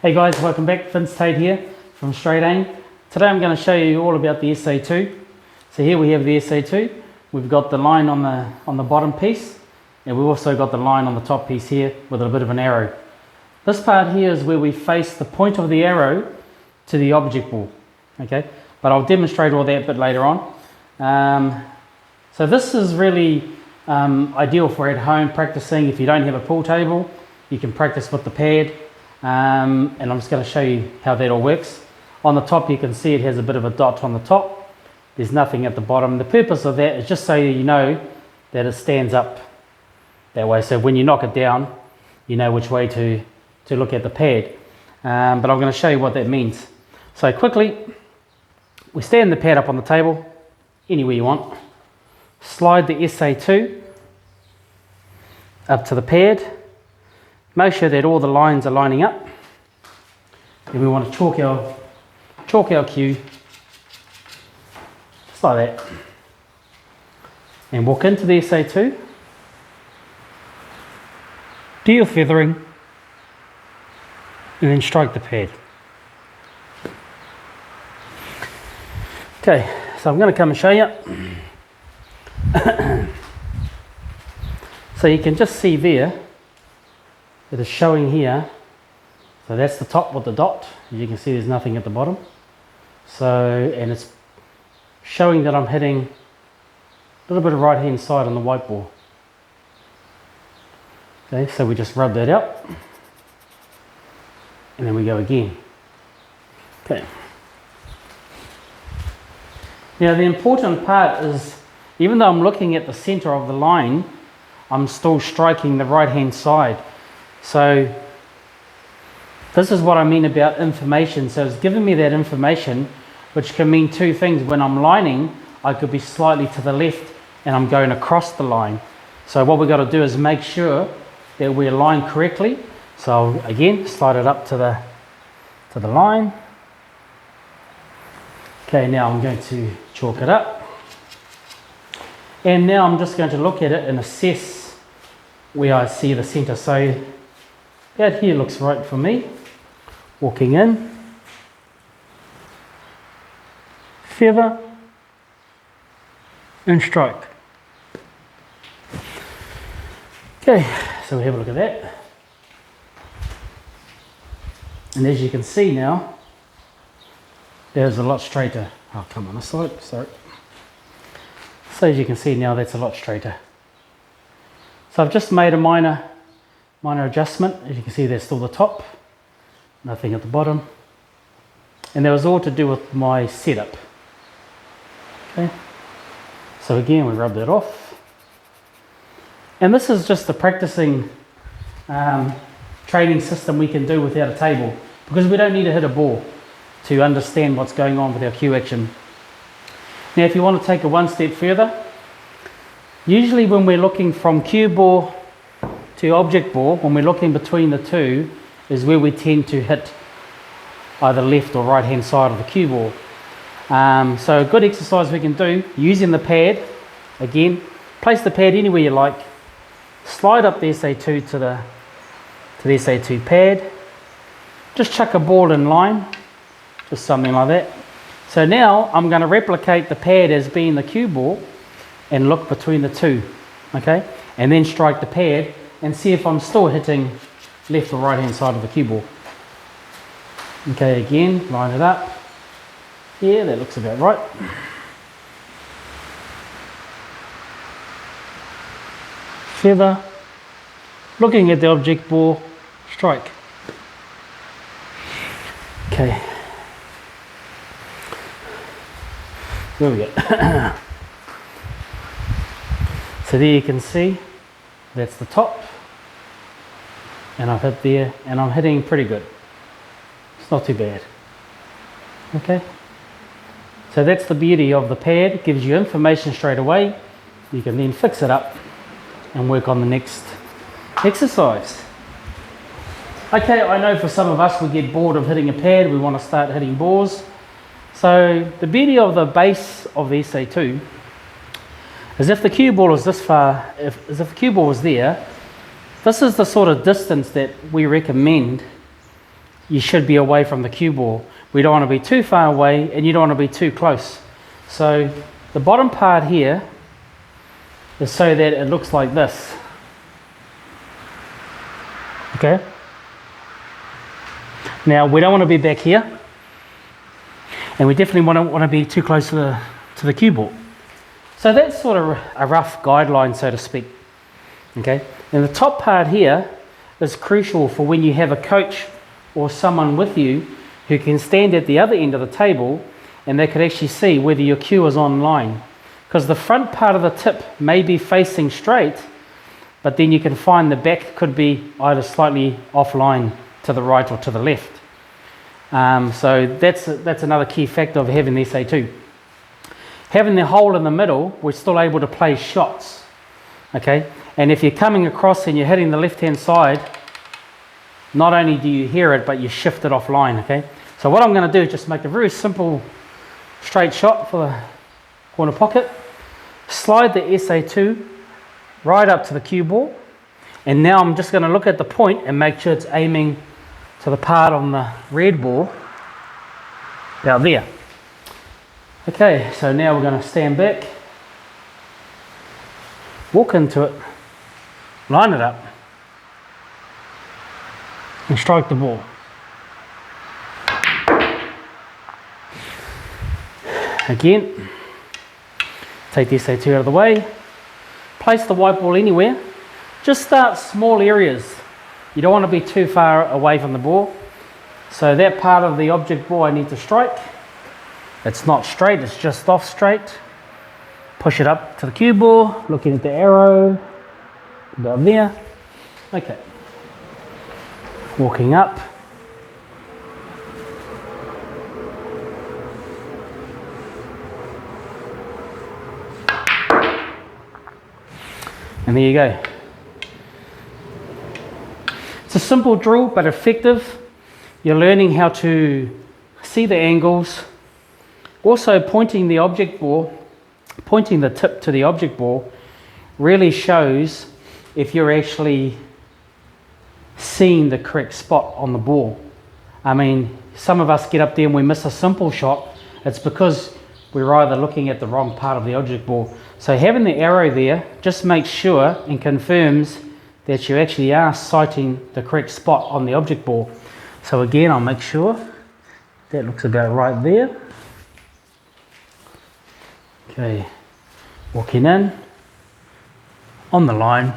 Hey guys, welcome back. Vince Tate here from Straight Aim. Today I'm going to show you all about the SA-2. So here we have the SA-2. We've got the line on the bottom piece, and we've also got the line on the top piece here with a bit of an arrow. This part here is where we face the point of the arrow to the object ball. Okay, but I'll demonstrate all that a bit later on. So this is really ideal for at home practicing. If you don't have a pool table, you can practice with the pad. And I'm just going to show you how that all works. On the top you can see it has a bit of a dot on the top. There's nothing at the bottom. The purpose of that is just so you know that it stands up that way. So when you knock it down, you know which way to look at the pad. But I'm going to show you what that means. So quickly, we stand the pad up on the table, anywhere you want. Slide the SA-2 up to the pad. Make sure that all the lines are lining up. And we want to chalk our cue, just like that. And walk into the SA-2. Do your feathering. And then strike the pad. Okay, so I'm going to come and show you. So you can just see there, it is showing here. So that's the top with the dot. As you can see, there's nothing at the bottom. So, and it's showing that I'm hitting a little bit of right hand side on the white ball. Okay, so we just rub that out. And then we go again. Okay. Now the important part is, even though I'm looking at the center of the line, I'm still striking the right hand side. So this is what I mean about information. So it's giving me that information, which can mean two things. When I'm lining, I could be slightly to the left and I'm going across the line. So what we've got to do is make sure that we're aligned correctly. So again, slide it up to the line. Okay, now I'm going to chalk it up. And now I'm just going to look at it and assess where I see the center. So that here looks right for me. Walking in, feather, and strike. Okay, so we have a look at that. And as you can see now, there's a lot straighter. I'll come on this side, sorry. So as you can see now, that's a lot straighter. So I've just made a minor adjustment. As you can see, there's still the top, nothing at the bottom. And that was all to do with my setup. Okay. So again, we rub that off. And this is just the practicing training system we can do without a table, because we don't need to hit a ball to understand what's going on with our cue action. Now if you want to take it one step further, usually when we're looking from cue ball to object ball, when we're looking between the two, is where we tend to hit either left or right hand side of the cue ball. So a good exercise we can do using the pad, again, place the pad anywhere you like, slide up the SA-2 to the SA-2 pad, just chuck a ball in line, just something like that. So now I'm going to replicate the pad as being the cue ball and look between the two, okay? And then strike the pad and see if I'm still hitting left or right hand side of the cue ball. Okay, again, line it up. Yeah, that looks about right. Feather, looking at the object ball, strike. Okay. There we go. So there you can see, that's the top. And I've hit there, and I'm hitting pretty good. It's not too bad. Okay. So that's the beauty of the pad. It gives you information straight away. You can then fix it up and work on the next exercise. Okay, I know for some of us we get bored of hitting a pad, we want to start hitting balls. So the beauty of the base of the SA-2 is if the cue ball is this far, if the cue ball is there, this is the sort of distance that we recommend you should be away from the cue ball. We don't want to be too far away and you don't want to be too close. So the bottom part here is so that it looks like this. Okay? Now we don't want to be back here, and we definitely want to be too close to the cue ball. So that's sort of a rough guideline, so to speak. Okay? And the top part here is crucial for when you have a coach or someone with you who can stand at the other end of the table and they could actually see whether your cue is on line. Because the front part of the tip may be facing straight, but then you can find the back could be either slightly offline to the right or to the left. So that's another key factor of having the SA-2. Having the hole in the middle, we're still able to play shots. Okay, and if you're coming across and you're hitting the left-hand side, not only do you hear it, but you shift it offline. Okay, so what I'm going to do is just make a very simple straight shot for the corner pocket. Slide the SA-2 right up to the cue ball, and now I'm just going to look at the point and make sure it's aiming to the part on the red ball about there. Okay, so now we're going to stand back, walk into it, line it up, and strike the ball. Again, take the SA-2 out of the way, place the white ball anywhere, just start small areas. You don't want to be too far away from the ball. So that part of the object ball I need to strike. It's not straight, it's just off straight. Push it up to the cue ball, looking at the arrow, about there. Okay. Walking up. And there you go. It's a simple drill but effective. You're learning how to see the angles. Also pointing the object ball, pointing the tip to the object ball really shows if you're actually seeing the correct spot on the ball. I mean, some of us get up there and we miss a simple shot. It's because we're either looking at the wrong part of the object ball. So having the arrow there just makes sure and confirms that you actually are sighting the correct spot on the object ball. So again, I'll make sure that looks about right there. Okay, walking in, on the line,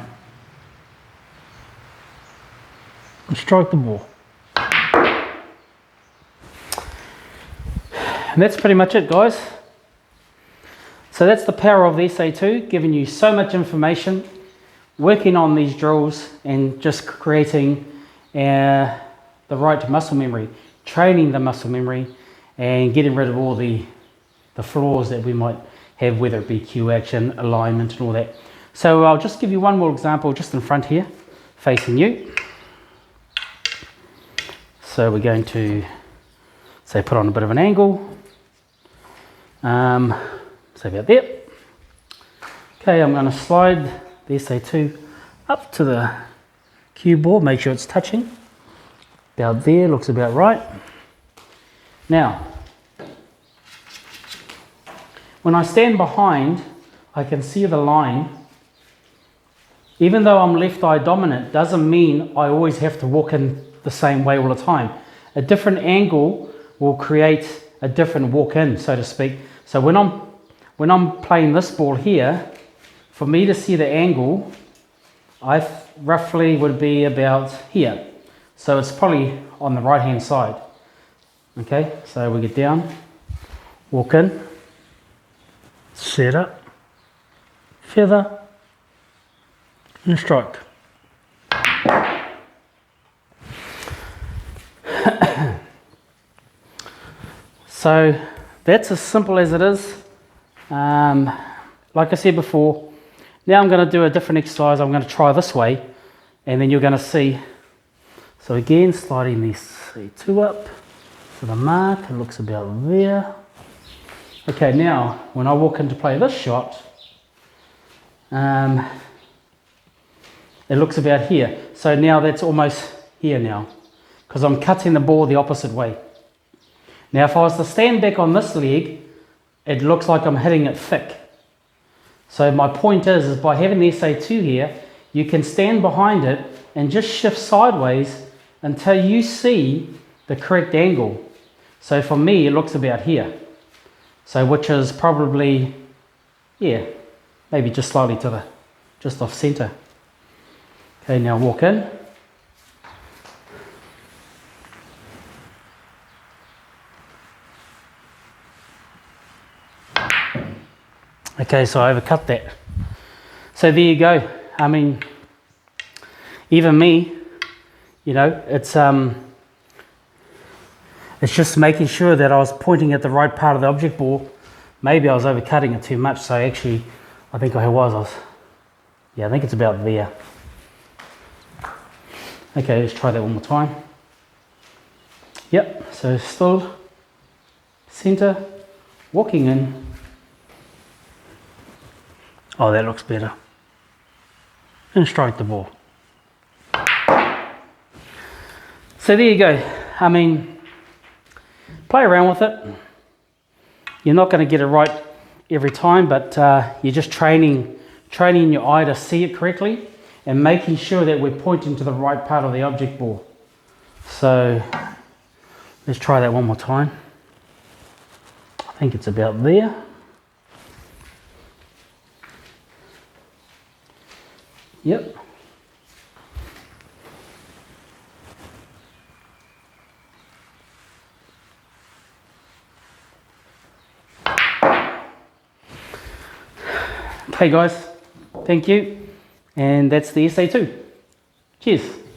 and strike the ball. And that's pretty much it, guys. So that's the power of the SA-2, giving you so much information, working on these drills and just creating the right muscle memory, training the muscle memory and getting rid of all the flaws that we might have, whether it be cue action, alignment and all that. So I'll just give you one more example just in front here, facing you. So we're going to, say, put on a bit of an angle. So about there. Okay, I'm going to slide the SA-2 up to the cue ball, make sure it's touching. About there, looks about right. Now, when I stand behind, I can see the line. Even though I'm left eye dominant, doesn't mean I always have to walk in the same way all the time. A different angle will create a different walk in, so to speak. So when I'm playing this ball here, for me to see the angle, I roughly would be about here. So it's probably on the right hand side. Okay, so we get down, walk in, set up, feather, and strike. So that's as simple as it is. Like I said before, now I'm going to do a different exercise. I'm going to try this way, and then you're going to see. So again, sliding the SA-2 up to the mark, it looks about there. Okay, now when I walk in to play this shot, it looks about here. So now that's almost here now. because I'm cutting the ball the opposite way. Now if I was to stand back on this leg, it looks like I'm hitting it thick. So my point is by having the SA-2 here, you can stand behind it and just shift sideways until you see the correct angle. So for me, it looks about here. So which is probably, yeah, maybe just slightly to the, just off center. Okay, now walk in. Okay, so I overcut that. So there you go. I mean, even me, you know, it's just making sure that I was pointing at the right part of the object ball. Maybe I was overcutting it too much, so actually, I think I was, yeah, I think it's about there. Okay, let's try that one more time. Yep, so still, center, walking in. Oh, that looks better. And strike the ball. So there you go. I mean, play around with it. You're not going to get it right every time, but you're just training your eye to see it correctly and making sure that we're pointing to the right part of the object ball. So let's try that one more time. I think it's about there. Yep. Okay guys, thank you. And that's the SA-2. Cheers.